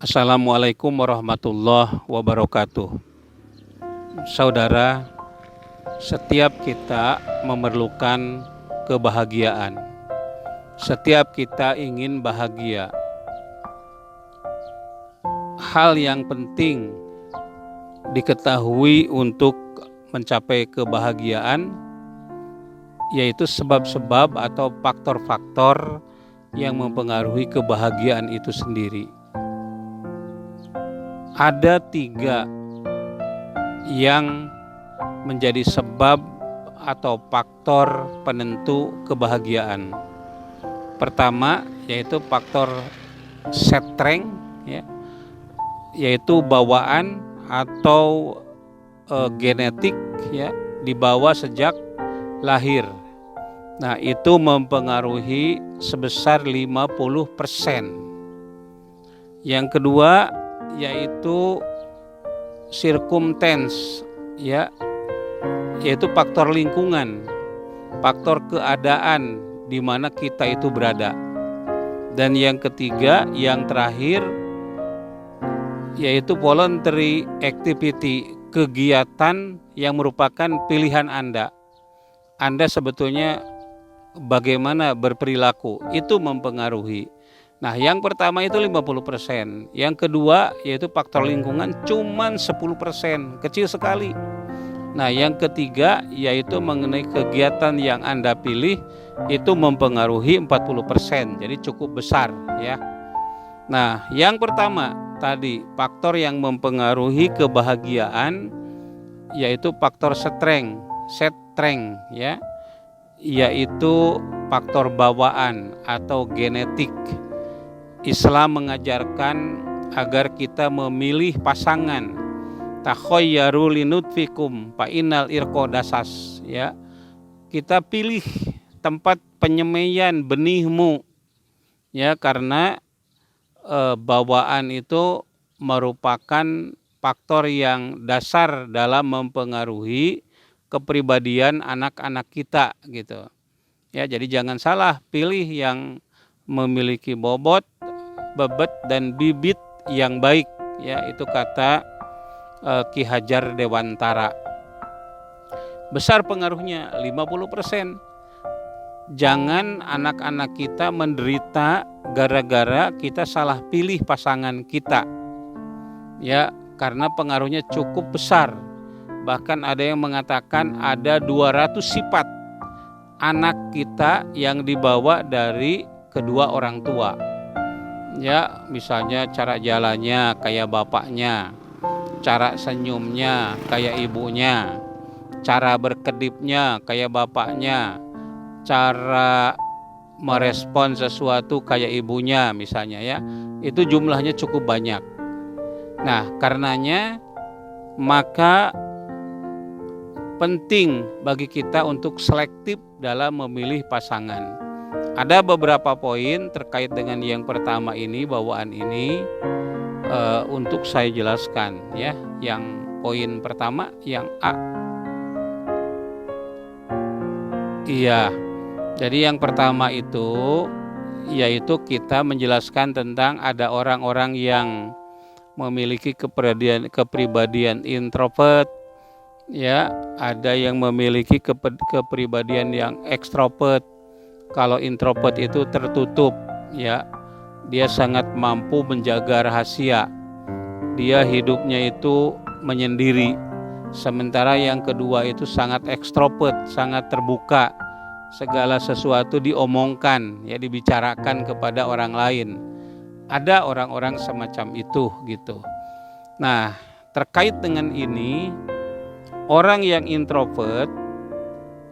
Assalamualaikum warahmatullahi wabarakatuh. Saudara, setiap kita memerlukan kebahagiaan. Setiap kita ingin bahagia. Hal yang penting diketahui untuk mencapai kebahagiaan yaitu sebab-sebab atau faktor-faktor yang mempengaruhi kebahagiaan itu sendiri. Ada 3 yang menjadi sebab atau faktor penentu kebahagiaan. Pertama yaitu faktor strength, yaitu bawaan atau genetik, dibawa sejak lahir. Nah, itu mempengaruhi sebesar 50%. Yang kedua yaitu circumstance, yaitu faktor lingkungan, faktor keadaan di mana kita itu berada. Dan yang ketiga, yang terakhir yaitu voluntary activity, kegiatan yang merupakan pilihan Anda. Anda sebetulnya bagaimana berperilaku, itu mempengaruhi. Nah, yang pertama itu 50%, yang kedua yaitu faktor lingkungan cuman 10%, kecil sekali. Nah, yang ketiga yaitu mengenai kegiatan yang Anda pilih, itu mempengaruhi 40%, jadi cukup besar ya. Nah, yang pertama tadi faktor yang mempengaruhi kebahagiaan yaitu faktor strength ya, yaitu faktor bawaan atau genetik. Islam mengajarkan agar kita memilih pasangan. Takhayyaru linutfikum fa innal irqadasas, ya. Kita pilih tempat penyemaian benihmu, ya, karena bawaan itu merupakan faktor yang dasar dalam mempengaruhi kepribadian anak-anak kita gitu. Ya, jadi jangan salah pilih yang memiliki bobot, bebet dan bibit yang baik, ya, itu kata Ki Hajar Dewantara. Besar pengaruhnya 50%. Jangan anak-anak kita menderita gara-gara kita salah pilih pasangan kita. Ya, karena pengaruhnya cukup besar. Bahkan ada yang mengatakan ada 200 sifat anak kita yang dibawa dari kedua orang tua. Ya, misalnya cara jalannya kayak bapaknya, cara senyumnya kayak ibunya, cara berkedipnya kayak bapaknya, cara merespon sesuatu kayak ibunya misalnya, ya. Itu jumlahnya cukup banyak. Nah, karenanya maka penting bagi kita untuk selektif dalam memilih pasangan. Ada beberapa poin terkait dengan yang pertama ini, bawaan ini, untuk saya jelaskan, ya. Yang poin pertama yang A. Iya. Jadi yang pertama itu yaitu kita menjelaskan tentang ada orang-orang yang memiliki kepribadian introvert, ya, ada yang memiliki kepribadian yang ekstrovert. Kalau introvert itu tertutup, ya, dia sangat mampu menjaga rahasia, dia hidupnya itu menyendiri. Sementara yang kedua itu sangat ekstrovert, sangat terbuka, segala sesuatu diomongkan, ya, dibicarakan kepada orang lain. Ada orang-orang semacam itu gitu. Nah, terkait dengan ini, orang yang introvert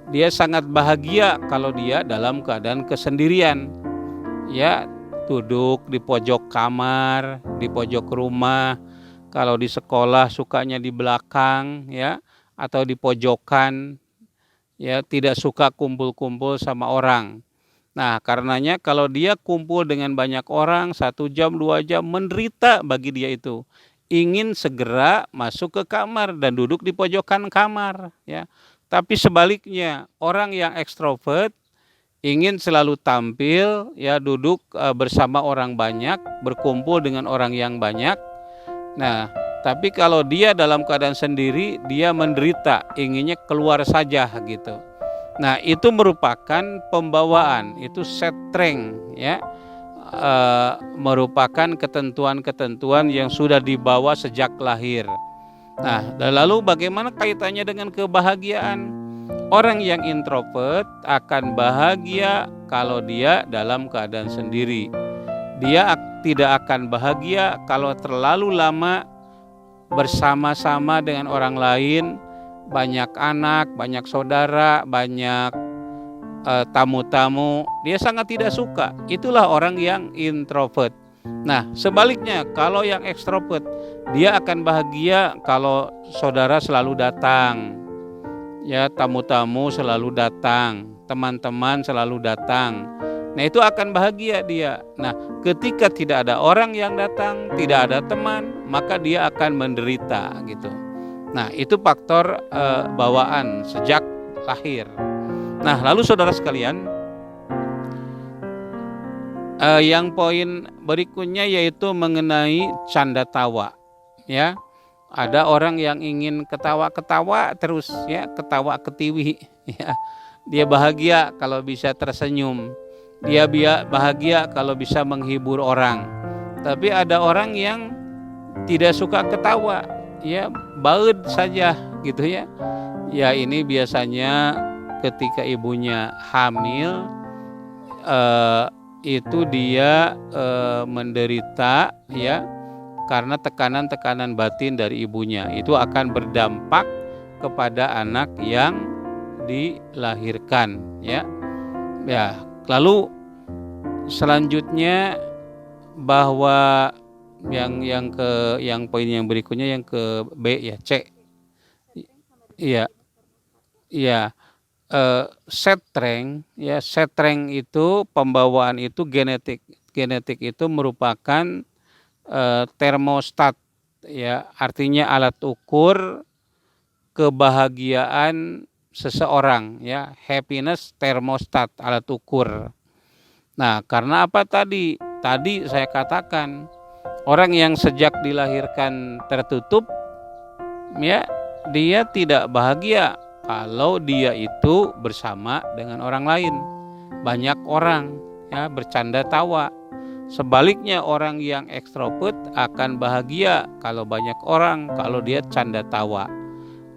dia sangat bahagia kalau dia dalam keadaan kesendirian. Ya, duduk di pojok kamar, di pojok rumah. Kalau di sekolah sukanya di belakang, ya, atau di pojokan. Ya, tidak suka kumpul-kumpul sama orang. Nah, karenanya kalau dia kumpul dengan banyak orang 1 jam, 2 jam, menderita bagi dia itu. Ingin segera masuk ke kamar dan duduk di pojokan kamar, ya. Tapi sebaliknya, orang yang ekstrovert ingin selalu tampil, ya, duduk bersama orang banyak, berkumpul dengan orang yang banyak. Nah, tapi kalau dia dalam keadaan sendiri, dia menderita, inginnya keluar saja gitu. Nah, itu merupakan pembawaan, itu setreng, ya, merupakan ketentuan-ketentuan yang sudah dibawa sejak lahir. Nah, lalu bagaimana kaitannya dengan kebahagiaan? Orang yang introvert akan bahagia kalau dia dalam keadaan sendiri. Dia tidak akan bahagia kalau terlalu lama bersama-sama dengan orang lain, banyak anak, banyak saudara, banyak tamu-tamu. Dia sangat tidak suka. Itulah orang yang introvert. Nah, sebaliknya kalau yang ekstrovert, dia akan bahagia kalau saudara selalu datang, ya, tamu-tamu selalu datang, teman-teman selalu datang. Nah, itu akan bahagia dia. Nah, ketika tidak ada orang yang datang, tidak ada teman, maka dia akan menderita gitu. Nah, itu faktor bawaan sejak lahir. Nah, lalu saudara sekalian, yang poin berikutnya yaitu mengenai canda tawa, ya. Ada orang yang ingin ketawa-ketawa terus, ya, ketawa ketiwi, ya. Dia bahagia kalau bisa tersenyum. Dia bahagia kalau bisa menghibur orang. Tapi ada orang yang tidak suka ketawa, ya, baud saja gitu, ya. Ya, ini biasanya ketika ibunya hamil, itu dia menderita, ya, karena tekanan-tekanan batin dari ibunya. Itu akan berdampak kepada anak yang dilahirkan, ya. Ya, lalu selanjutnya bahwa yang poin yang berikutnya yang ke B, ya, C. Iya. Iya. Setreng, ya, setreng itu pembawaan itu genetik itu merupakan termostat, ya, artinya alat ukur kebahagiaan seseorang, ya, happiness thermostat, alat ukur. Nah, karena apa tadi saya katakan orang yang sejak dilahirkan tertutup, ya, dia tidak bahagia kalau dia itu bersama dengan orang lain, banyak orang, ya, bercanda tawa. Sebaliknya orang yang ekstrovert akan bahagia kalau banyak orang, kalau dia canda tawa.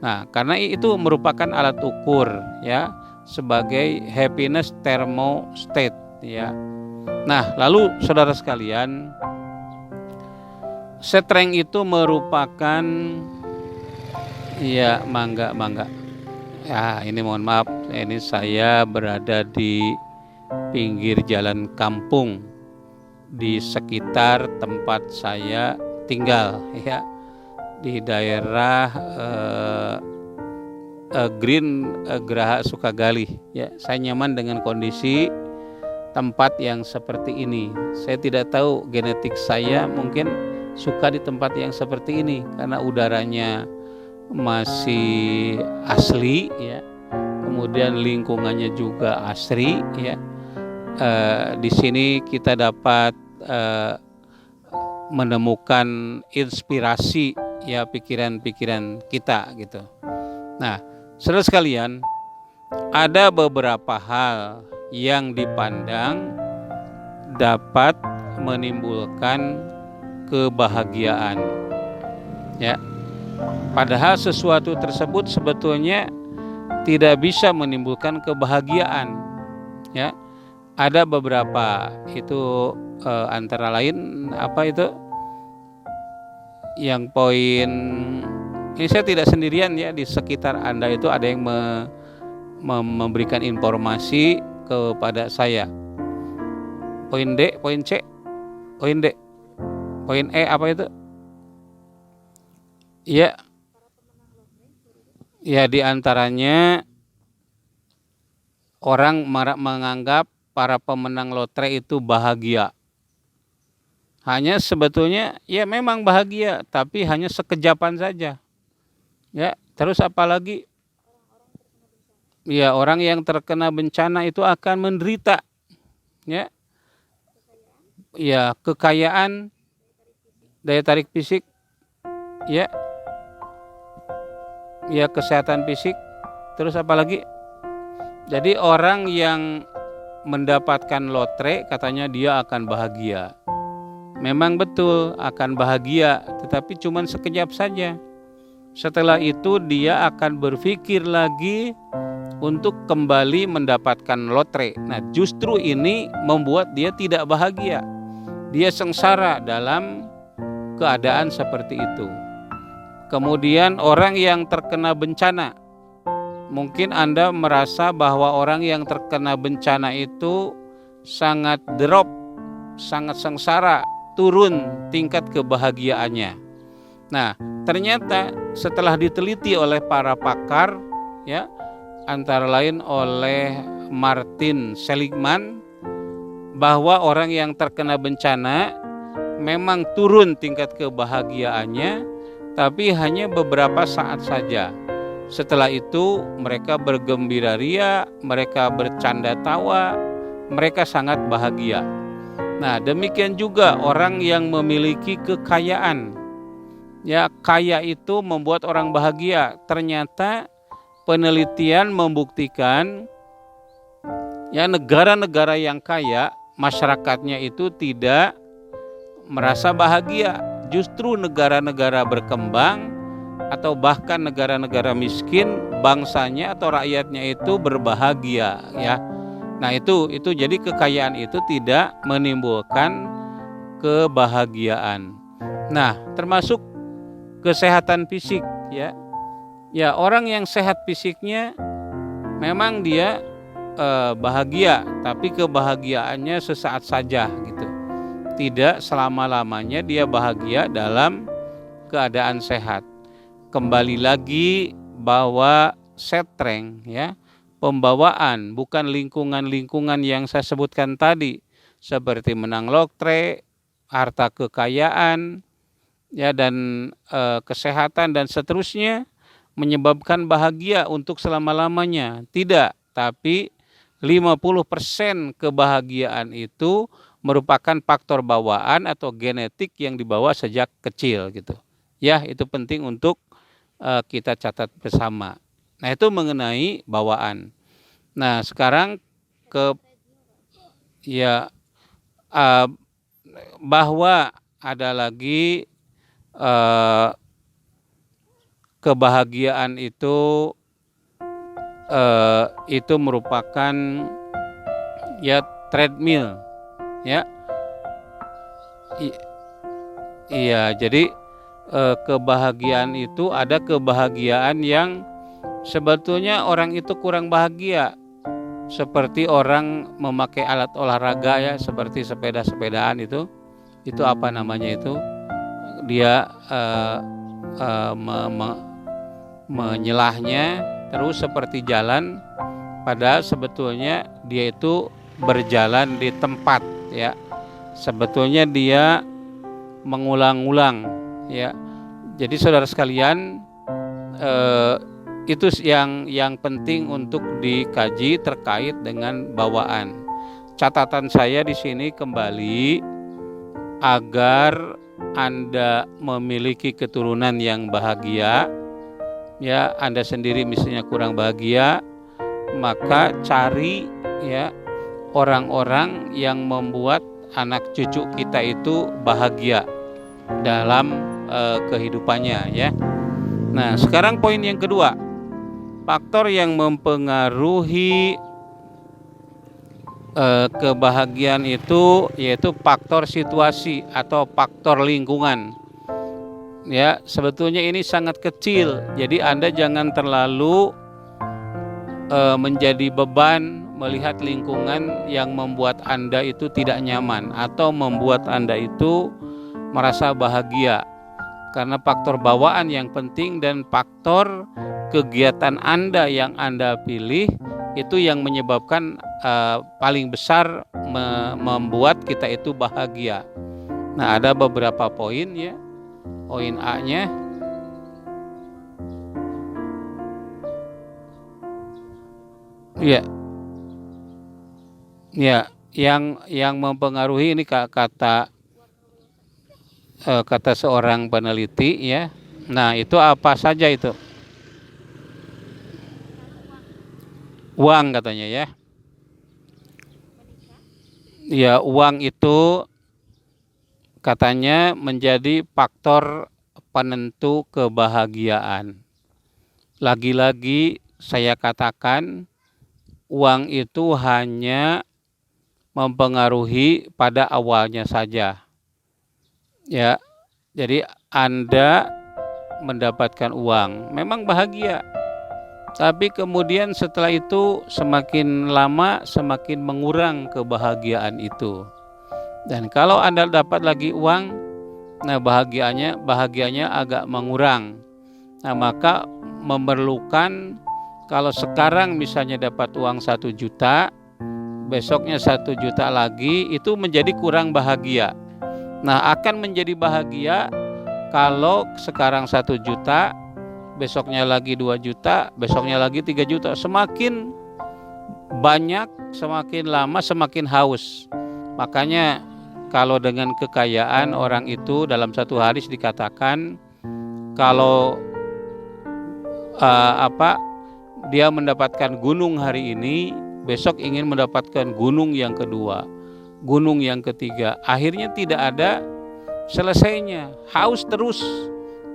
Nah, karena itu merupakan alat ukur, ya, sebagai happiness thermostat, ya. Nah, lalu saudara sekalian, setreng itu merupakan, ya, mangga. Ya, ini mohon maaf, ini saya berada di pinggir jalan kampung di sekitar tempat saya tinggal, ya, di daerah Green Geraha Sukagali, ya. Saya nyaman dengan kondisi tempat yang seperti ini. Saya tidak tahu genetik saya mungkin suka di tempat yang seperti ini karena udaranya masih asli, ya, kemudian lingkungannya juga asri, ya. Di sini kita dapat menemukan inspirasi, ya, pikiran-pikiran kita gitu. Nah, saudara sekalian, ada beberapa hal yang dipandang dapat menimbulkan kebahagiaan, ya. Padahal sesuatu tersebut sebetulnya tidak bisa menimbulkan kebahagiaan, ya. Ada beberapa itu, antara lain apa itu? Yang poin ini saya tidak sendirian, ya, di sekitar Anda itu ada yang memberikan informasi kepada saya. Poin D, poin C, poin D, poin E apa itu? Ya, ya, di antaranya orang menganggap para pemenang lotre itu bahagia. Hanya sebetulnya, ya, memang bahagia, tapi hanya sekejapan saja. Ya, terus apalagi? Ya, orang yang terkena bencana itu akan menderita, ya. Ya, kekayaan, daya tarik fisik, ya. Ya, kesehatan fisik, terus apa lagi? Jadi orang yang mendapatkan lotre katanya dia akan bahagia. Memang betul akan bahagia, tetapi cuma sekejap saja. Setelah itu dia akan berpikir lagi untuk kembali mendapatkan lotre. Nah, justru ini membuat dia tidak bahagia. Dia sengsara dalam keadaan seperti itu. Kemudian orang yang terkena bencana. Mungkin Anda merasa bahwa orang yang terkena bencana itu sangat drop, sangat sengsara, turun tingkat kebahagiaannya. Nah, ternyata setelah diteliti oleh para pakar, ya, antara lain oleh Martin Seligman, bahwa orang yang terkena bencana memang turun tingkat kebahagiaannya, tapi hanya beberapa saat saja. Setelah itu mereka bergembira ria, mereka bercanda tawa, mereka sangat bahagia. Nah, demikian juga orang yang memiliki kekayaan. Ya, kaya itu membuat orang bahagia. Ternyata penelitian membuktikan ya, negara-negara yang kaya, masyarakatnya itu tidak merasa bahagia. Justru negara-negara berkembang atau bahkan negara-negara miskin, bangsanya atau rakyatnya itu berbahagia, ya. Nah, itu jadi kekayaan itu tidak menimbulkan kebahagiaan. Nah, termasuk kesehatan fisik, ya. Ya, orang yang sehat fisiknya memang dia bahagia, tapi kebahagiaannya sesaat saja gitu. Tidak selama-lamanya dia bahagia dalam keadaan sehat. Kembali lagi bahwa strength, ya, pembawaan, bukan lingkungan-lingkungan yang saya sebutkan tadi, seperti menang lotre, harta kekayaan, ya, dan kesehatan dan seterusnya menyebabkan bahagia untuk selama-lamanya. Tidak, tapi 50% kebahagiaan itu merupakan faktor bawaan atau genetik yang dibawa sejak kecil gitu. Ya, itu penting untuk kita catat bersama. Nah, itu mengenai bawaan. Nah, sekarang ya bahwa ada lagi kebahagiaan itu merupakan ya treadmill, ya. Iya, jadi kebahagiaan itu ada kebahagiaan yang sebetulnya orang itu kurang bahagia, seperti orang memakai alat olahraga, ya, seperti sepeda-sepedaan itu apa namanya itu, dia menyelahnya terus seperti jalan, padahal sebetulnya dia itu berjalan di tempat, ya. Sebetulnya dia mengulang-ulang, ya. Jadi saudara sekalian, itu yang penting untuk dikaji terkait dengan bawaan. Catatan saya di sini kembali, agar Anda memiliki keturunan yang bahagia, ya, Anda sendiri misalnya kurang bahagia, maka cari, ya, orang-orang yang membuat anak cucu kita itu bahagia dalam kehidupannya, ya. Nah, sekarang poin yang kedua, faktor yang mempengaruhi kebahagiaan itu yaitu faktor situasi atau faktor lingkungan. Ya, sebetulnya ini sangat kecil, jadi Anda jangan terlalu menjadi beban melihat lingkungan yang membuat Anda itu tidak nyaman atau membuat Anda itu merasa bahagia. Karena faktor bawaan yang penting dan faktor kegiatan Anda yang Anda pilih itu yang menyebabkan paling besar membuat kita itu bahagia. Nah, ada beberapa poin, ya. Poin A-nya, Ya, ya, yang mempengaruhi ini kata seorang peneliti ya. Nah, itu apa saja itu? Uang katanya ya. Ya, uang itu katanya menjadi faktor penentu kebahagiaan. Lagi-lagi saya katakan uang itu hanya mempengaruhi pada awalnya saja. Ya, jadi Anda mendapatkan uang, memang bahagia. Tapi kemudian setelah itu semakin lama semakin mengurang kebahagiaan itu. Dan kalau Anda dapat lagi uang, nah bahagianya agak mengurang. Nah, maka memerlukan kalau sekarang misalnya dapat uang 1 juta, besoknya 1 juta lagi, itu menjadi kurang bahagia. Nah, akan menjadi bahagia kalau sekarang 1 juta, besoknya lagi 2 juta, besoknya lagi 3 juta. Semakin banyak, semakin lama, semakin haus. Makanya kalau dengan kekayaan orang itu dalam satu hadis dikatakan kalau dia mendapatkan gunung hari ini, besok ingin mendapatkan gunung yang kedua, gunung yang ketiga. Akhirnya tidak ada selesainya, haus terus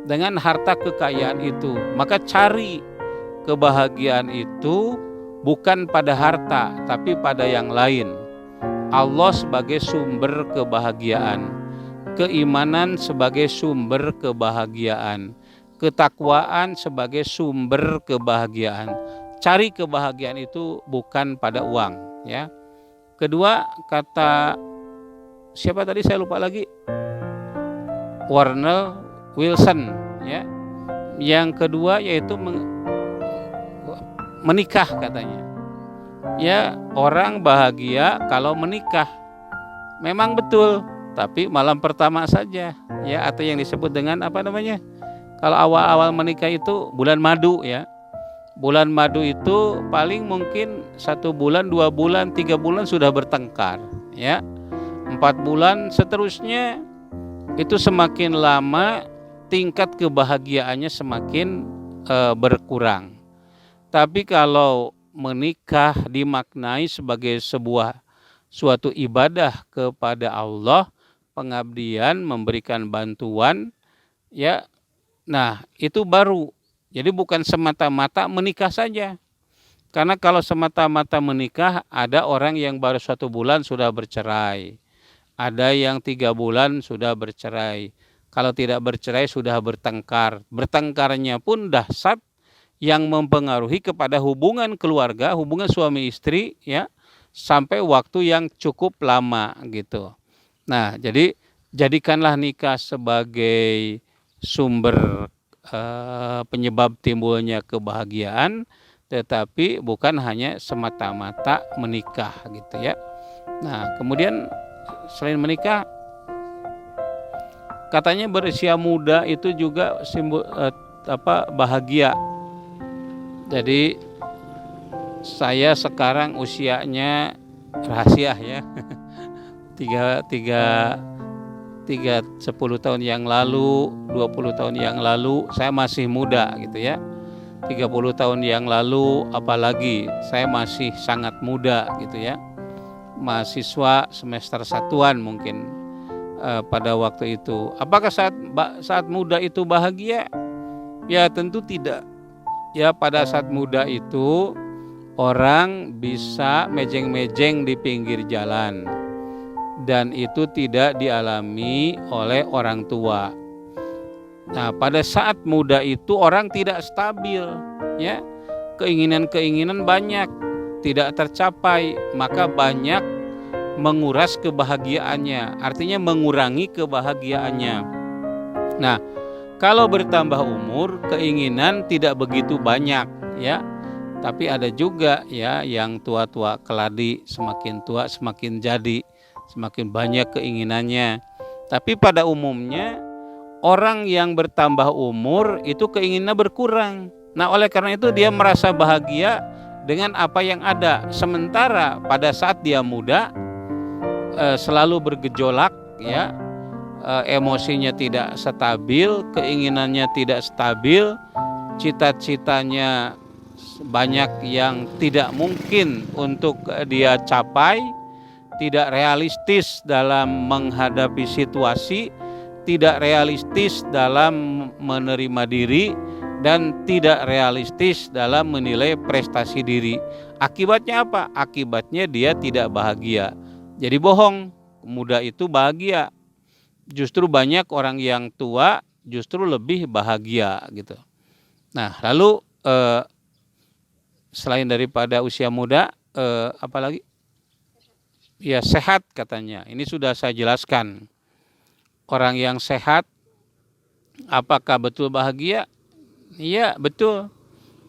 dengan harta kekayaan itu. Maka cari kebahagiaan itu bukan pada harta, tapi pada yang lain. Allah sebagai sumber kebahagiaan, keimanan sebagai sumber kebahagiaan, ketakwaan sebagai sumber kebahagiaan. Cari kebahagiaan itu bukan pada uang, ya. Kedua, kata siapa tadi saya lupa lagi, Warner Wilson, ya. Yang kedua yaitu menikah katanya. Ya, orang bahagia kalau menikah. Memang betul, tapi malam pertama saja, ya, atau yang disebut dengan apa namanya? Kalau awal-awal menikah itu bulan madu, ya. Bulan madu itu paling mungkin 1 bulan, 2 bulan, 3 bulan sudah bertengkar, ya. 4 bulan seterusnya. Itu semakin lama tingkat kebahagiaannya semakin berkurang. Tapi kalau menikah dimaknai sebagai suatu ibadah kepada Allah, pengabdian, memberikan bantuan, ya. Nah, itu baru. Jadi bukan semata-mata menikah saja. Karena kalau semata-mata menikah, ada orang yang baru 1 bulan sudah bercerai. Ada yang 3 bulan sudah bercerai. Kalau tidak bercerai sudah bertengkar. Bertengkarnya pun dahsyat yang mempengaruhi kepada hubungan keluarga, hubungan suami istri, ya, sampai waktu yang cukup lama gitu. Nah, jadi jadikanlah nikah sebagai sumber penyebab timbulnya kebahagiaan, tetapi bukan hanya semata-mata menikah gitu ya. Nah, kemudian selain menikah, katanya berusia muda itu juga simbol bahagia. Jadi saya sekarang usianya rahasia ya. 10 tahun yang lalu, 20 tahun yang lalu saya masih muda gitu ya. 30 tahun yang lalu apalagi saya masih sangat muda gitu ya. Mahasiswa semester 1-an mungkin pada waktu itu. Apakah saat muda itu bahagia? Ya tentu tidak. Ya, pada saat muda itu orang bisa mejeng-mejeng di pinggir jalan, dan itu tidak dialami oleh orang tua. Nah, pada saat muda itu orang tidak stabil, ya. Keinginan-keinginan banyak, tidak tercapai, maka banyak menguras kebahagiaannya, artinya mengurangi kebahagiaannya. Nah, kalau bertambah umur, keinginan tidak begitu banyak, ya. Tapi ada juga ya yang tua-tua keladi, semakin tua semakin jadi, semakin banyak keinginannya. Tapi pada umumnya orang yang bertambah umur itu keinginannya berkurang. Nah, oleh karena itu dia merasa bahagia dengan apa yang ada. Sementara pada saat dia muda selalu bergejolak, ya, emosinya tidak stabil, keinginannya tidak stabil, cita-citanya banyak yang tidak mungkin untuk dia capai, tidak realistis dalam menghadapi situasi, tidak realistis dalam menerima diri, dan tidak realistis dalam menilai prestasi diri. Akibatnya apa? Akibatnya dia tidak bahagia. Jadi bohong, muda itu bahagia. Justru banyak orang yang tua justru lebih bahagia gitu. Nah, lalu selain daripada usia muda, apa lagi? Ya, sehat katanya. Ini sudah saya jelaskan. Orang yang sehat, apakah betul bahagia? Iya, betul.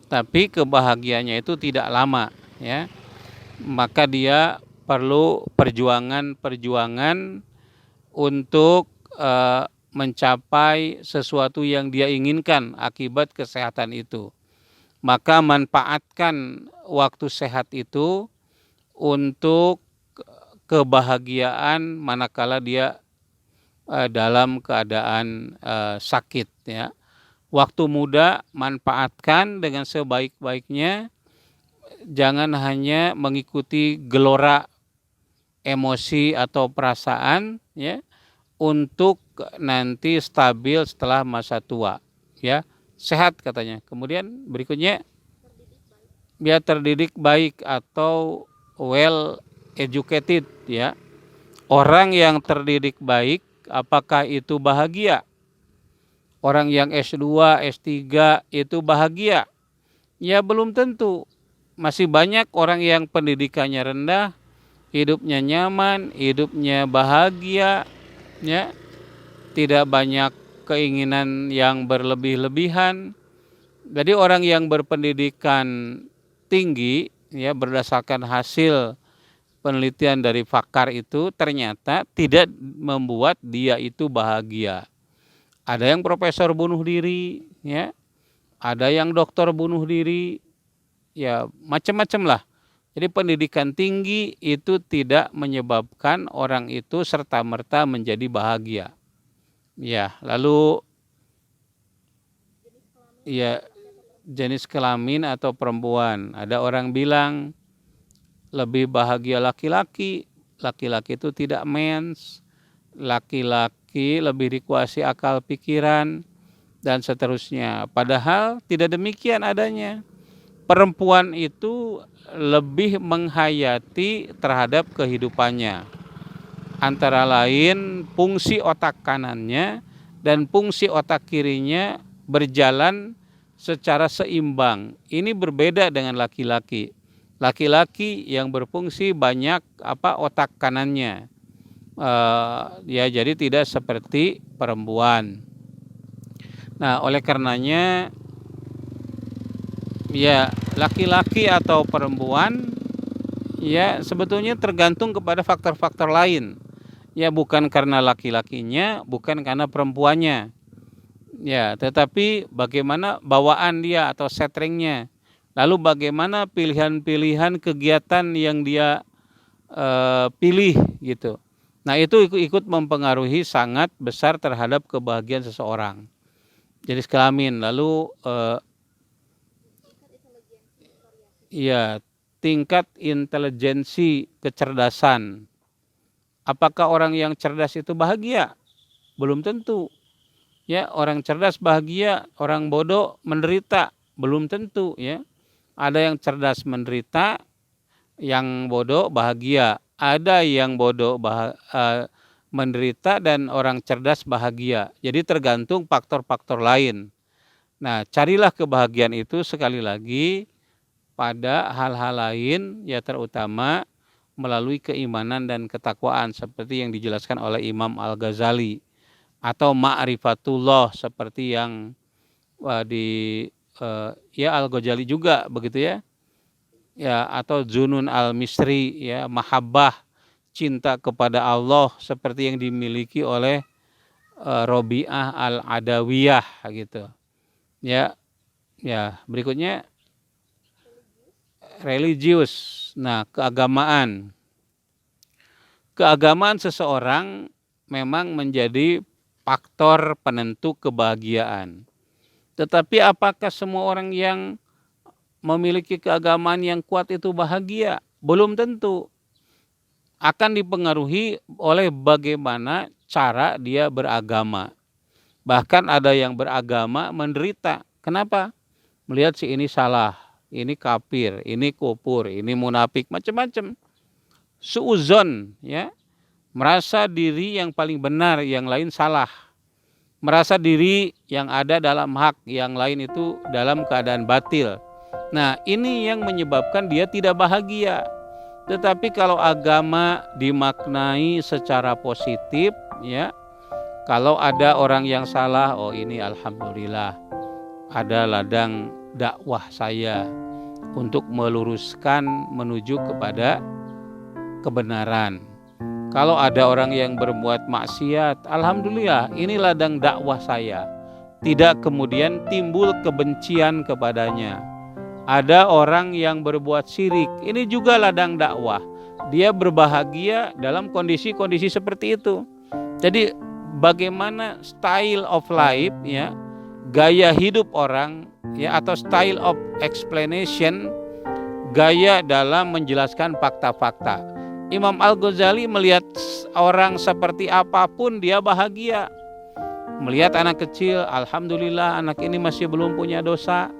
Tapi kebahagiaannya itu tidak lama, ya. Maka dia perlu perjuangan untuk mencapai sesuatu yang dia inginkan akibat kesehatan itu. Maka manfaatkan waktu sehat itu untuk kebahagiaan manakala dia dalam keadaan sakit, ya. Waktu muda manfaatkan dengan sebaik-baiknya, jangan hanya mengikuti gelora emosi atau perasaan, ya, untuk nanti stabil setelah masa tua, ya. Sehat katanya. Kemudian berikutnya, biar terdidik baik atau well educated, ya. Orang yang terdidik baik, apakah itu bahagia? Orang yang S2, S3 itu bahagia? Ya belum tentu. Masih banyak orang yang pendidikannya rendah, hidupnya nyaman, hidupnya bahagia, ya. Tidak banyak keinginan yang berlebih-lebihan. Jadi orang yang berpendidikan tinggi, ya, berdasarkan hasil penelitian dari pakar itu ternyata tidak membuat dia itu bahagia. Ada yang profesor bunuh diri, ya. Ada yang dokter bunuh diri, ya, macam-macam lah. Jadi pendidikan tinggi itu tidak menyebabkan orang itu serta-merta menjadi bahagia. Ya, lalu ya, jenis kelamin atau perempuan. Ada orang bilang lebih bahagia laki-laki. Laki-laki itu tidak mens. Laki-laki lebih dikuasai akal pikiran dan seterusnya. Padahal tidak demikian adanya. Perempuan itu lebih menghayati terhadap kehidupannya. Antara lain fungsi otak kanannya dan fungsi otak kirinya berjalan secara seimbang. Ini berbeda dengan laki-laki. Laki-laki yang berfungsi banyak otak kanannya. Ya, jadi tidak seperti perempuan. Nah, oleh karenanya, ya, laki-laki atau perempuan, ya, sebetulnya tergantung kepada faktor-faktor lain. Ya, bukan karena laki-lakinya, bukan karena perempuannya. Ya, tetapi bagaimana bawaan dia atau settingnya. Lalu bagaimana pilihan-pilihan kegiatan yang dia pilih gitu. Nah, itu ikut mempengaruhi sangat besar terhadap kebahagiaan seseorang. Jenis kelamin, lalu ya, tingkat intelijensi, kecerdasan. Apakah orang yang cerdas itu bahagia? Belum tentu. Ya, orang cerdas bahagia, orang bodoh menderita, belum tentu, ya. Ada yang cerdas menderita, yang bodoh bahagia. Ada yang bodoh menderita dan orang cerdas bahagia. Jadi tergantung faktor-faktor lain. Nah, carilah kebahagiaan itu sekali lagi pada hal-hal lain, ya, terutama melalui keimanan dan ketakwaan seperti yang dijelaskan oleh Imam Al-Ghazali, atau ma'rifatullah seperti yang ya, Al-Ghazali juga begitu, ya. Ya, atau Zunun Al-Misri, ya, mahabbah, cinta kepada Allah seperti yang dimiliki oleh Robi'ah Al-Adawiyah gitu. Ya, ya, berikutnya religius. Nah, keagamaan. Keagamaan seseorang memang menjadi faktor penentu kebahagiaan. Tetapi apakah semua orang yang memiliki keagamaan yang kuat itu bahagia? Belum tentu. Akan dipengaruhi oleh bagaimana cara dia beragama. Bahkan ada yang beragama menderita. Kenapa? Melihat si ini salah, ini kafir, ini kufur, ini munafik, macam-macam. Suuzon, ya, merasa diri yang paling benar, yang lain salah. Merasa diri yang ada dalam hak, yang lain itu dalam keadaan batil. Nah, ini yang menyebabkan dia tidak bahagia. Tetapi kalau agama dimaknai secara positif, ya, kalau ada orang yang salah, oh ini alhamdulillah, ada ladang dakwah saya untuk meluruskan menuju kepada kebenaran. Kalau ada orang yang berbuat maksiat, alhamdulillah, ini ladang dakwah saya. Tidak kemudian timbul kebencian kepadanya. Ada orang yang berbuat syirik, ini juga ladang dakwah. Dia berbahagia dalam kondisi-kondisi seperti itu. Jadi bagaimana style of life, ya, gaya hidup orang, ya, atau style of explanation, gaya dalam menjelaskan fakta-fakta. Imam Al-Ghazali melihat orang seperti apapun dia bahagia. Melihat anak kecil, alhamdulillah anak ini masih belum punya dosa.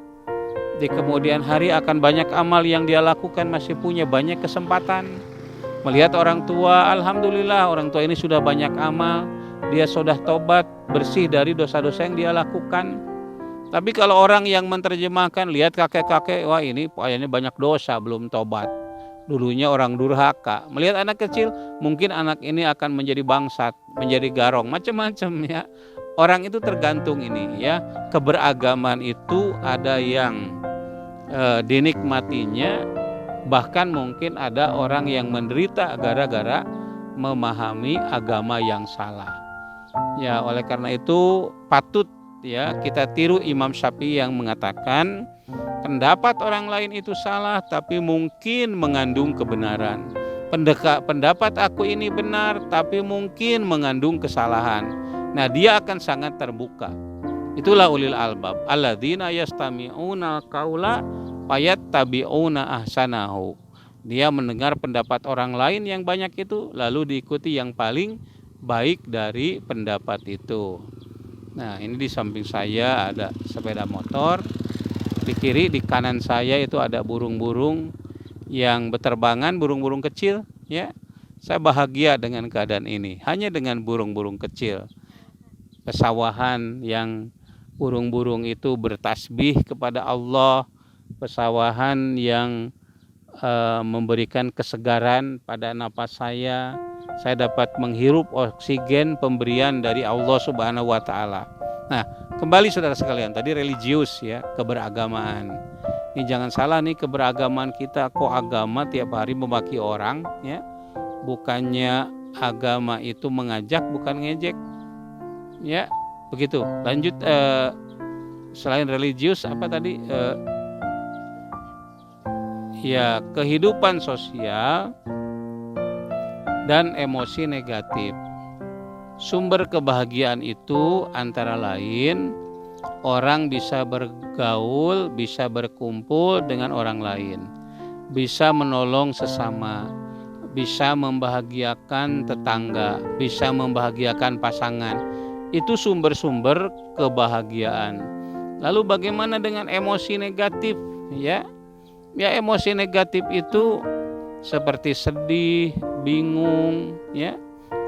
Di kemudian hari akan banyak amal yang dia lakukan, masih punya banyak kesempatan. Melihat orang tua, alhamdulillah orang tua ini sudah banyak amal, dia sudah tobat, bersih dari dosa-dosa yang dia lakukan. Tapi kalau orang yang menerjemahkan, lihat kakek-kakek, wah ini kayaknya banyak dosa, belum tobat. Dulunya orang durhaka. Melihat anak kecil, mungkin anak ini akan menjadi bangsat, menjadi garong, macam-macam, ya. Orang itu tergantung ini, ya. Keberagaman itu ada yang dinikmatinya, bahkan mungkin ada orang yang menderita gara-gara memahami agama yang salah. Ya, oleh karena itu patut, ya, kita tiru Imam Syafi'i yang mengatakan pendapat orang lain itu salah tapi mungkin mengandung kebenaran. Pendapat aku ini benar tapi mungkin mengandung kesalahan. Nah, dia akan sangat terbuka. Itulah ulil albab, alladzina yastami'una qaula fayattabi'una ahsanahu. Dia mendengar pendapat orang lain yang banyak itu, lalu diikuti yang paling baik dari pendapat itu. Nah, ini di samping saya ada sepeda motor, di kiri di kanan saya itu ada burung-burung yang berterbangan, burung-burung kecil, ya. Saya bahagia dengan keadaan ini, hanya dengan burung-burung kecil. Pesawahan yang burung-burung itu bertasbih kepada Allah, pesawahan yang memberikan kesegaran pada napas saya dapat menghirup oksigen pemberian dari Allah Subhanahu wa taala. Nah, kembali saudara sekalian, tadi religius, ya, keberagamaan. Ini jangan salah nih, keberagaman kita kok agama tiap hari memaki orang, ya. Bukannya agama itu mengajak, bukan ngejek. Ya, begitu. Lanjut, selain religius apa tadi? Ya, kehidupan sosial dan emosi negatif. Sumber kebahagiaan itu antara lain orang bisa bergaul, bisa berkumpul dengan orang lain, bisa menolong sesama, bisa membahagiakan tetangga, bisa membahagiakan pasangan. Itu sumber-sumber kebahagiaan. Lalu bagaimana dengan emosi negatif, ya? Ya, emosi negatif itu seperti sedih, bingung, ya.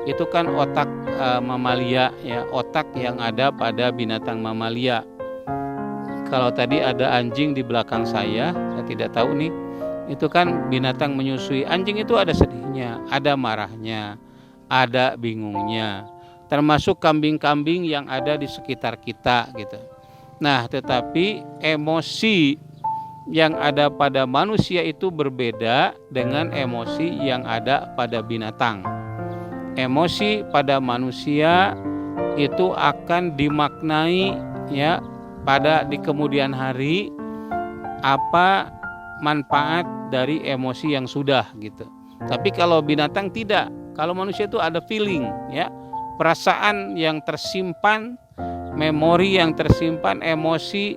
Itu kan otak mamalia, ya, otak yang ada pada binatang mamalia. Kalau tadi ada anjing di belakang saya tidak tahu nih, itu kan binatang menyusui. Anjing itu ada sedihnya, ada marahnya, ada bingungnya. Termasuk kambing-kambing yang ada di sekitar kita, gitu. Nah, tetapi emosi yang ada pada manusia itu berbeda dengan emosi yang ada pada binatang. Emosi pada manusia itu akan dimaknai, ya, pada di kemudian hari apa manfaat dari emosi yang sudah gitu. Tapi kalau binatang tidak. Kalau manusia itu ada feeling, ya, perasaan yang tersimpan, memori yang tersimpan, emosi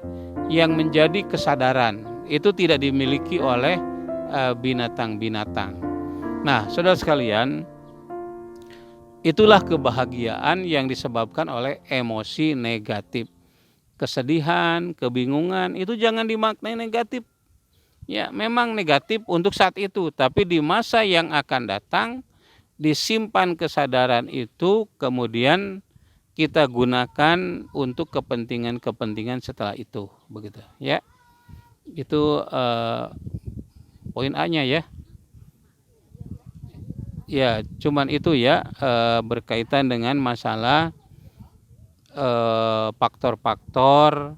yang menjadi kesadaran. Itu tidak dimiliki oleh binatang-binatang. Nah, saudara sekalian, itulah kebahagiaan yang disebabkan oleh emosi negatif. Kesedihan, kebingungan, itu jangan dimaknai negatif. Ya, memang negatif untuk saat itu, tapi di masa yang akan datang, disimpan kesadaran itu, kemudian kita gunakan untuk kepentingan-kepentingan setelah itu, begitu ya. Itu poin A-nya ya. Ya, cuman itu ya, berkaitan dengan masalah faktor-faktor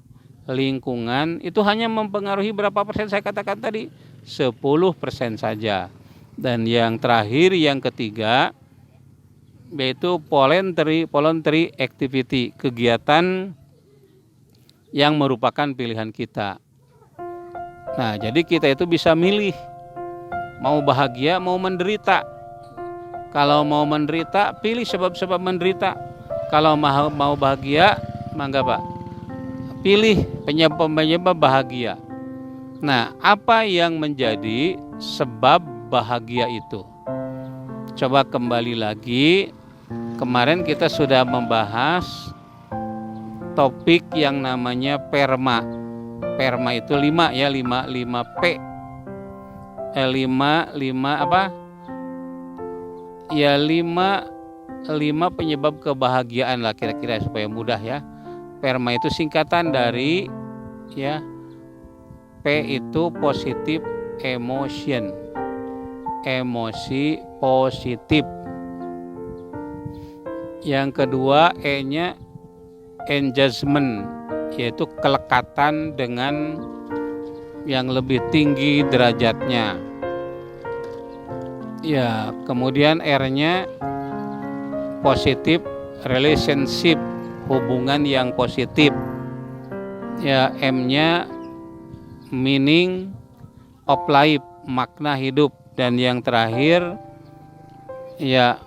lingkungan itu hanya mempengaruhi berapa persen, saya katakan tadi 10% saja. Dan yang terakhir, yang ketiga, yaitu voluntary activity, kegiatan yang merupakan pilihan kita. Nah, jadi kita itu bisa milih mau bahagia, mau menderita. Kalau mau menderita, pilih sebab-sebab menderita. Kalau mau bahagia, mangga Pak, pilih penyebab bahagia. Nah, apa yang menjadi sebab bahagia itu? Coba kembali lagi, kemarin kita sudah membahas topik yang namanya PERMA. PERMA itu 5 ya, 5 P. 5 apa? Ya 5 penyebab kebahagiaan lah kira-kira supaya mudah ya. PERMA itu singkatan dari ya, P itu positive emotion, emosi positif. Yang kedua, E-nya engagement, yaitu kelekatan dengan yang lebih tinggi derajatnya. Ya, kemudian R-nya positif relationship, hubungan yang positif. Ya, M-nya meaning of life, makna hidup. Dan yang terakhir ya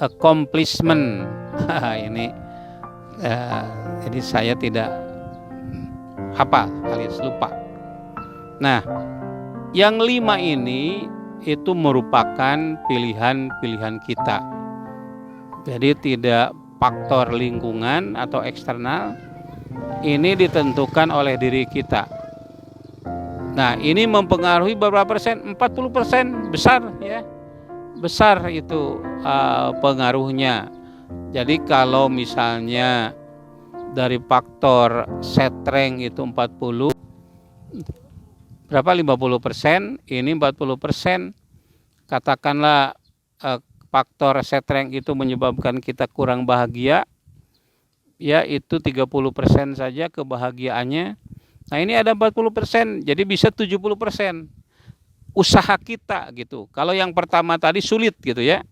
accomplishment. Ini jadi saya tidak hafal alias lupa. Nah, yang 5 ini itu merupakan pilihan-pilihan kita. Jadi tidak faktor lingkungan atau eksternal, ini ditentukan oleh diri kita. Nah, ini mempengaruhi berapa persen? 40%, besar ya. Besar itu pengaruhnya. Jadi kalau misalnya dari faktor strength itu 40, berapa 50%, ini 40%. Katakanlah faktor strength itu menyebabkan kita kurang bahagia, ya itu 30% saja kebahagiaannya. Nah, ini ada 40%, jadi bisa 70%. Usaha kita gitu. Kalau yang pertama tadi sulit gitu ya.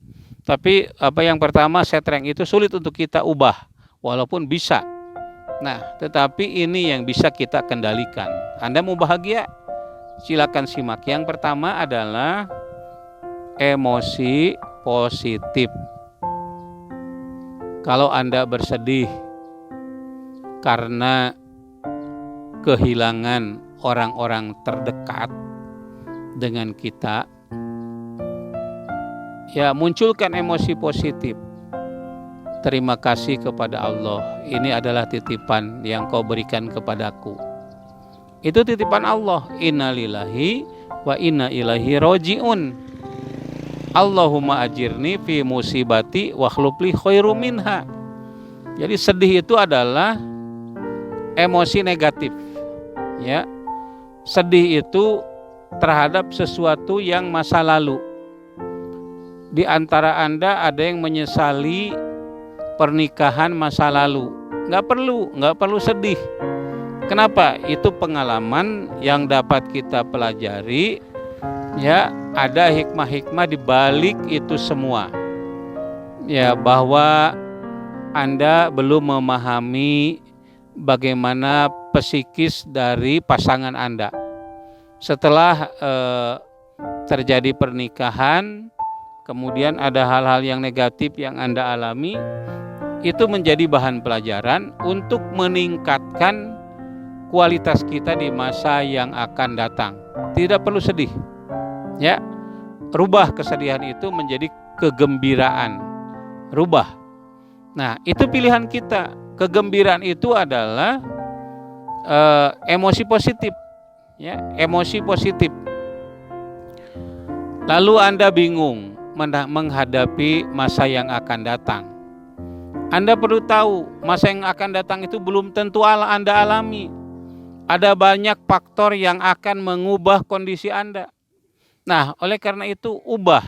Tapi yang pertama strength itu sulit untuk kita ubah, walaupun bisa. Nah, tetapi ini yang bisa kita kendalikan. Anda mau bahagia? Silakan simak. Yang pertama adalah emosi positif. Kalau Anda bersedih karena kehilangan orang-orang terdekat dengan kita, ya munculkan emosi positif. Terima kasih kepada Allah, ini adalah titipan yang kau berikan kepadaku. Itu titipan Allah. Innalillahi wa inna ilaihi roji'un. Allahumma ajirni fi musibati wa khlufli khairum minha. Jadi sedih itu adalah emosi negatif. Ya. Sedih itu terhadap sesuatu yang masa lalu. Di antara Anda ada yang menyesali pernikahan masa lalu. Nggak perlu sedih. Kenapa? Itu pengalaman yang dapat kita pelajari. Ya, ada hikmah-hikmah di balik itu semua. Ya, bahwa Anda belum memahami bagaimana psikis dari pasangan Anda. Setelah terjadi pernikahan, kemudian ada hal-hal yang negatif yang Anda alami, itu menjadi bahan pelajaran untuk meningkatkan kualitas kita di masa yang akan datang. Tidak perlu sedih, ya. Rubah kesedihan itu menjadi kegembiraan. Rubah. Nah, itu pilihan kita. Kegembiraan itu adalah emosi positif, ya, emosi positif. Lalu Anda bingung menghadapi masa yang akan datang. Anda perlu tahu, masa yang akan datang itu belum tentu Anda alami. Ada banyak faktor yang akan mengubah kondisi Anda. Nah, oleh karena itu, ubah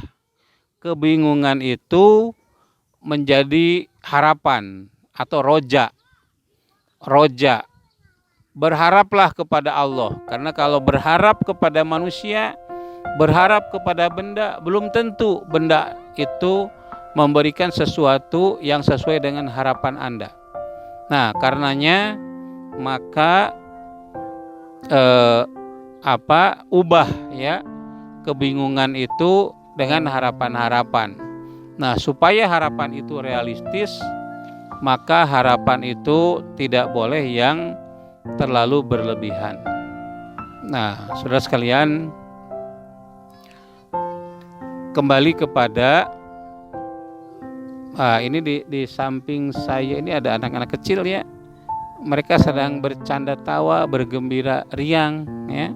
kebingungan itu menjadi harapan atau roja. Roja. Berharaplah kepada Allah. Karena kalau berharap kepada manusia, berharap kepada benda, belum tentu benda itu memberikan sesuatu yang sesuai dengan harapan Anda. Nah, karenanya maka ubah, ya, kebingungan itu dengan harapan-harapan. Nah, supaya harapan itu realistis, maka harapan itu tidak boleh yang terlalu berlebihan. Nah, saudara sekalian, kembali kepada ini di samping saya ini ada anak-anak kecil, ya. Mereka sedang bercanda tawa, bergembira riang, ya.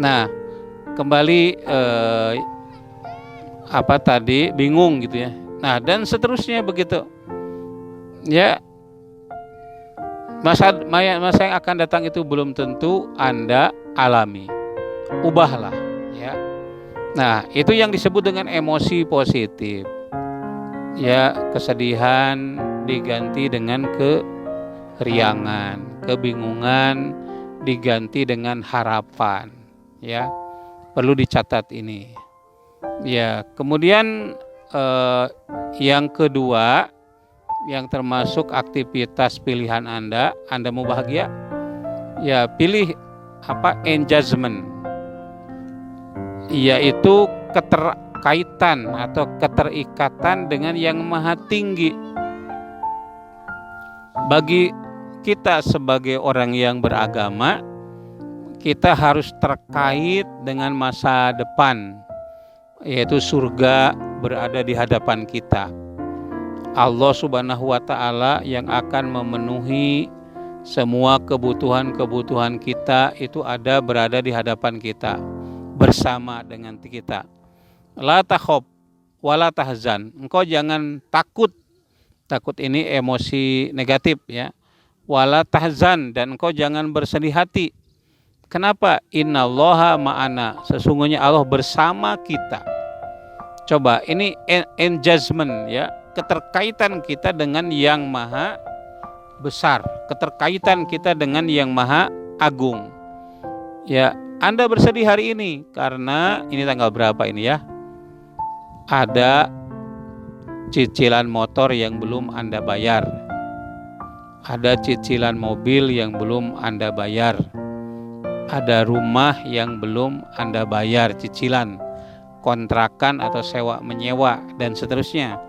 Nah, kembali tadi bingung gitu, ya. Nah, dan seterusnya begitu. Ya. Masa yang akan datang itu belum tentu Anda alami. Ubahlah, ya. Nah, itu yang disebut dengan emosi positif. Ya, kesedihan diganti dengan keriangan, kebingungan diganti dengan harapan, ya. Perlu dicatat ini. Ya, kemudian yang kedua, yang termasuk aktivitas pilihan Anda mau bahagia, ya pilih engagement, yaitu keterkaitan atau keterikatan dengan yang maha tinggi. Bagi kita sebagai orang yang beragama, kita harus terkait dengan masa depan, yaitu surga berada di hadapan kita. Allah Subhanahu wa Ta'ala yang akan memenuhi semua kebutuhan-kebutuhan kita itu berada di hadapan kita, bersama dengan kita. La takhaf wa la tahzan. Engkau jangan takut. Takut ini emosi negatif, ya. Wala tahzan, dan engkau jangan bersedih hati. Kenapa? Innallaha ma'ana. Sesungguhnya Allah bersama kita. Coba, ini engagement, ya. Keterkaitan kita dengan yang maha besar, keterkaitan kita dengan yang maha agung. Ya, Anda bersedih hari ini karena ini tanggal berapa ini, ya? Ada cicilan motor yang belum Anda bayar. Ada cicilan mobil yang belum Anda bayar. Ada rumah yang belum Anda bayar cicilan, kontrakan atau sewa menyewa, dan seterusnya.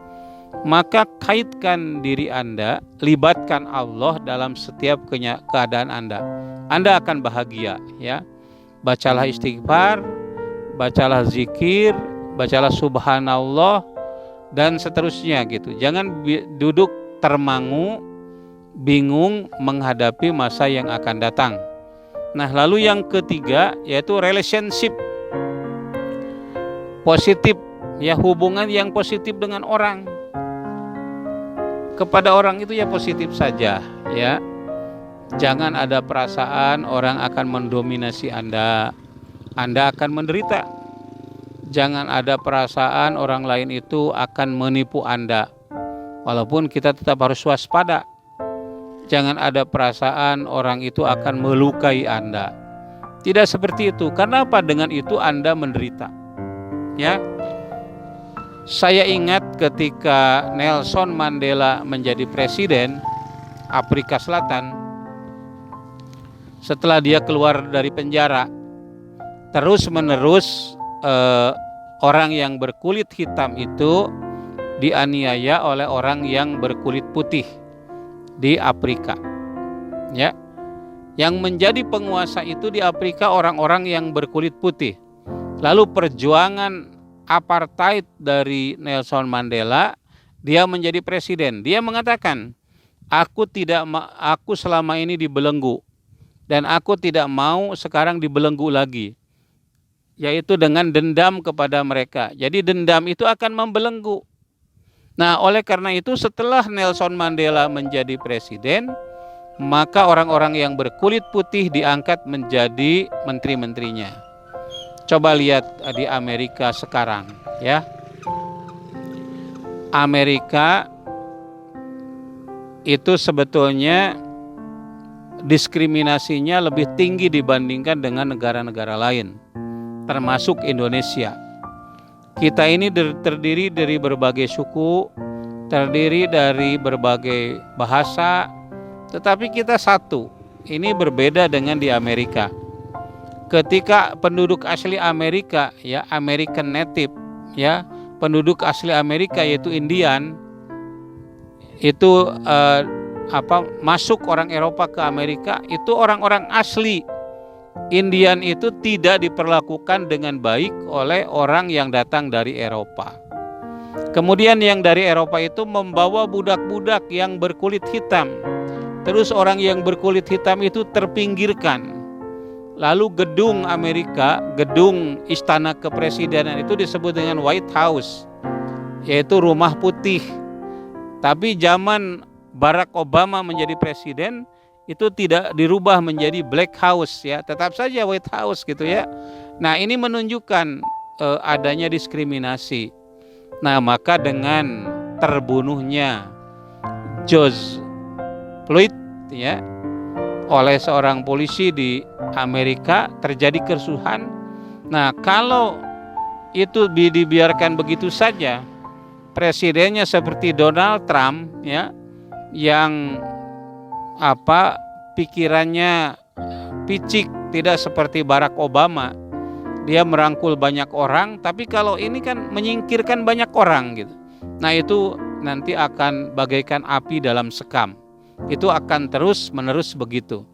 Maka kaitkan diri Anda, libatkan Allah dalam setiap keadaan Anda. Anda akan bahagia, ya. Bacalah istighfar, bacalah zikir, bacalah subhanallah, dan seterusnya gitu. Jangan duduk termangu, bingung menghadapi masa yang akan datang. Nah, lalu yang ketiga yaitu relationship positif, ya, hubungan yang positif dengan orang. Kepada orang itu ya positif saja, ya. Jangan ada perasaan orang akan mendominasi Anda. Anda akan menderita. Jangan ada perasaan orang lain itu akan menipu Anda. Walaupun kita tetap harus waspada. Jangan ada perasaan orang itu akan melukai Anda. Tidak seperti itu. Karena apa? Dengan itu Anda menderita. Ya. Saya ingat ketika Nelson Mandela menjadi presiden Afrika Selatan, setelah dia keluar dari penjara. Terus menerus orang yang berkulit hitam itu dianiaya oleh orang yang berkulit putih di Afrika. Ya. Yang menjadi penguasa itu di Afrika orang-orang yang berkulit putih. Lalu perjuangan apartheid dari Nelson Mandela, dia menjadi presiden. Dia mengatakan, aku selama ini dibelenggu dan aku tidak mau sekarang dibelenggu lagi, yaitu dengan dendam kepada mereka. Jadi dendam itu akan membelenggu. Nah, oleh karena itu setelah Nelson Mandela menjadi presiden, maka orang-orang yang berkulit putih diangkat menjadi menteri-menterinya. Coba lihat di Amerika sekarang, ya. Amerika itu sebetulnya diskriminasinya lebih tinggi dibandingkan dengan negara-negara lain, termasuk Indonesia. Kita ini terdiri dari berbagai suku, terdiri dari berbagai bahasa, tetapi kita satu. Ini berbeda dengan di Amerika. Ketika penduduk asli Amerika, ya American Native, ya penduduk asli Amerika yaitu Indian, itu masuk orang Eropa ke Amerika, itu orang-orang asli Indian itu tidak diperlakukan dengan baik oleh orang yang datang dari Eropa. Kemudian yang dari Eropa itu membawa budak-budak yang berkulit hitam. Terus orang yang berkulit hitam itu terpinggirkan. Lalu gedung Amerika, gedung istana kepresidenan itu disebut dengan White House, yaitu rumah putih. Tapi zaman Barack Obama menjadi presiden, itu tidak dirubah menjadi Black House, ya, tetap saja White House gitu ya. Nah, ini menunjukkan adanya diskriminasi. Nah, maka dengan terbunuhnya George Floyd, ya, oleh seorang polisi di Amerika, terjadi kerusuhan. Nah, kalau itu dibiarkan begitu saja, presidennya seperti Donald Trump, ya, yang pikirannya picik, tidak seperti Barack Obama, dia merangkul banyak orang, tapi kalau ini kan menyingkirkan banyak orang gitu. Nah, itu nanti akan bagaikan api dalam sekam. Itu akan terus menerus begitu.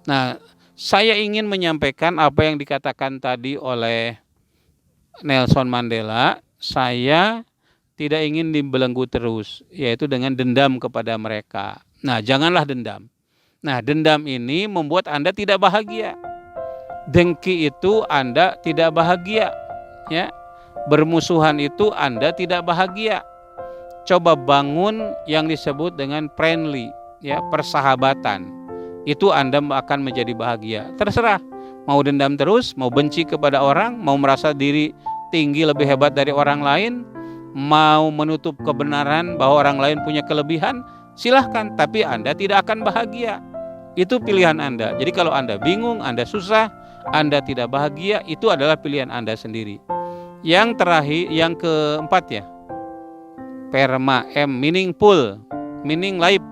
Nah, saya ingin menyampaikan apa yang dikatakan tadi oleh Nelson Mandela. Saya tidak ingin dibelenggu terus, yaitu dengan dendam kepada mereka. Nah, janganlah dendam. Nah, dendam ini membuat Anda tidak bahagia. Dengki itu Anda tidak bahagia, ya. Bermusuhan itu Anda tidak bahagia. Coba bangun yang disebut dengan friendly, ya, persahabatan. Itu Anda akan menjadi bahagia. Terserah mau dendam terus, mau benci kepada orang, mau merasa diri tinggi lebih hebat dari orang lain, mau menutup kebenaran bahwa orang lain punya kelebihan, silahkan, tapi Anda tidak akan bahagia. Itu pilihan Anda. Jadi kalau Anda bingung, Anda susah, Anda tidak bahagia, itu adalah pilihan Anda sendiri. Yang terakhir, yang keempat, ya, perma, meaningful, meaning life.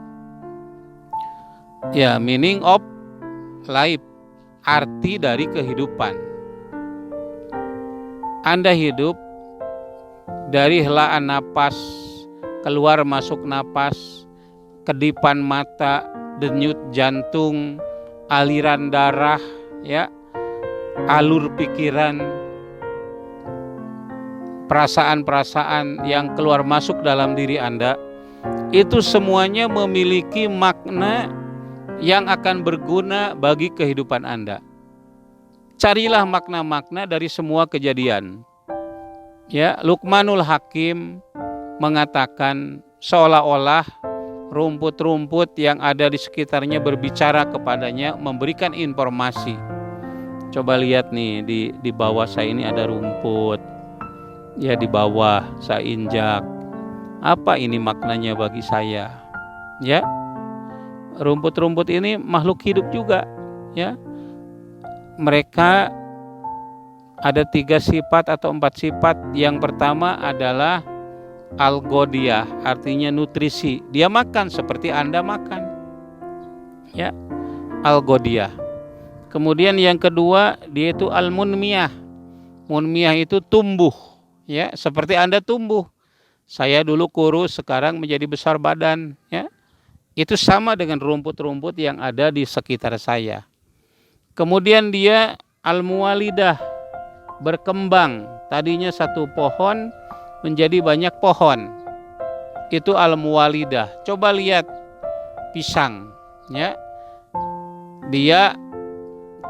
Ya, meaning of life, arti dari kehidupan. Anda hidup dari helaan napas, keluar masuk napas, kedipan mata, denyut jantung, aliran darah, ya, alur pikiran, perasaan-perasaan yang keluar masuk dalam diri Anda, itu semuanya memiliki makna yang akan berguna bagi kehidupan Anda. Carilah makna-makna dari semua kejadian. Ya, Luqmanul Hakim mengatakan seolah-olah rumput-rumput yang ada di sekitarnya berbicara kepadanya, memberikan informasi. Coba lihat nih, di bawah saya ini ada rumput. Ya, di bawah saya injak. Apa ini maknanya bagi saya? Ya, rumput-rumput ini makhluk hidup juga, ya. Mereka ada 3 sifat atau 4 sifat. Yang pertama adalah algodiah, artinya nutrisi. Dia makan seperti Anda makan, ya, algodiah. Kemudian yang kedua, dia itu al-munmiyah. Munmiyah itu tumbuh, ya, seperti Anda tumbuh. Saya dulu kurus, sekarang menjadi besar badan, ya. Itu sama dengan rumput-rumput yang ada di sekitar saya. Kemudian dia al-muwalidah, berkembang. Tadinya satu pohon menjadi banyak pohon. Itu al-muwalidah. Coba lihat pisang, ya. Dia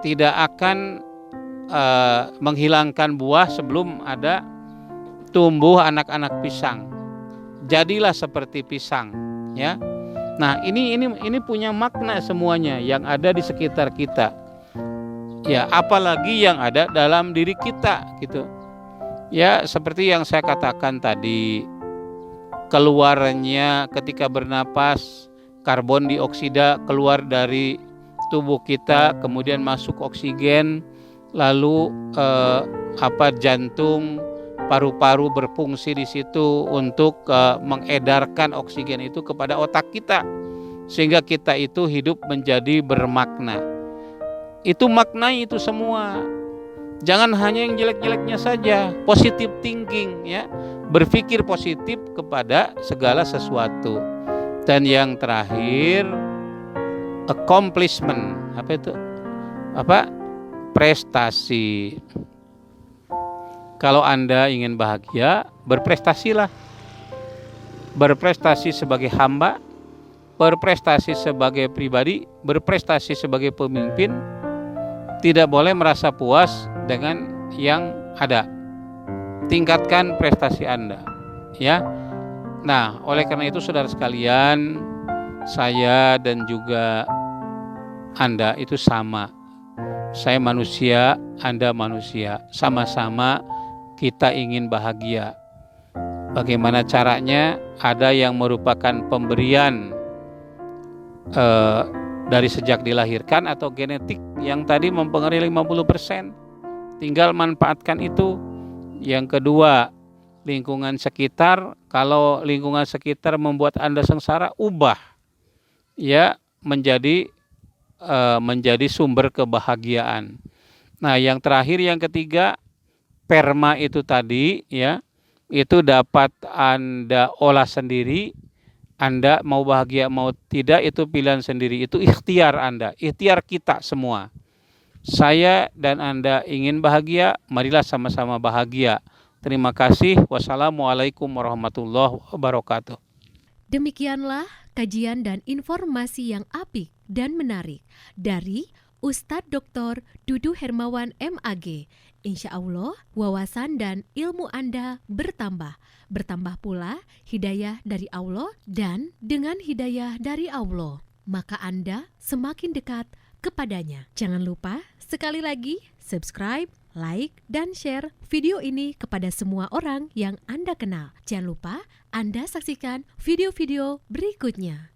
tidak akan menghilangkan buah sebelum ada tumbuh anak-anak pisang. Jadilah seperti pisang, ya. Nah, ini punya makna semuanya yang ada di sekitar kita. Ya, apalagi yang ada dalam diri kita gitu. Ya, seperti yang saya katakan tadi, keluarnya ketika bernapas, karbon dioksida keluar dari tubuh kita, kemudian masuk oksigen, lalu jantung, paru-paru berfungsi di situ untuk mengedarkan oksigen itu kepada otak kita, sehingga kita itu hidup menjadi bermakna. Itu maknai itu semua. Jangan hanya yang jelek-jeleknya saja. Positive thinking, ya, berpikir positif kepada segala sesuatu. Dan yang terakhir, accomplishment. Apa itu? Prestasi. Kalau Anda ingin bahagia, berprestasilah. Berprestasi sebagai hamba, berprestasi sebagai pribadi, berprestasi sebagai pemimpin. Tidak boleh merasa puas dengan yang ada. Tingkatkan prestasi Anda, ya. Nah, oleh karena itu saudara sekalian, saya dan juga Anda itu sama. Saya manusia, Anda manusia. Sama-sama kita ingin bahagia. Bagaimana caranya? Ada yang merupakan pemberian dari sejak dilahirkan atau genetik yang tadi mempengaruhi 50%. Tinggal manfaatkan itu. Yang kedua, lingkungan sekitar. Kalau lingkungan sekitar membuat Anda sengsara, ubah, ya, menjadi sumber kebahagiaan. Nah, yang terakhir, yang ketiga, perma itu tadi, ya, itu dapat Anda olah sendiri. Anda mau bahagia mau tidak itu pilihan sendiri, itu ikhtiar Anda, ikhtiar kita semua. Saya dan Anda ingin bahagia, marilah sama-sama bahagia. Terima kasih. Wassalamualaikum warahmatullahi wabarakatuh. Demikianlah kajian dan informasi yang apik dan menarik dari Ustadz Dr. Dudu Hermawan MAG. Insya Allah wawasan dan ilmu Anda bertambah. Bertambah pula hidayah dari Allah, dan dengan hidayah dari Allah, maka Anda semakin dekat kepadanya. Jangan lupa sekali lagi subscribe, like, dan share video ini kepada semua orang yang Anda kenal. Jangan lupa Anda saksikan video-video berikutnya.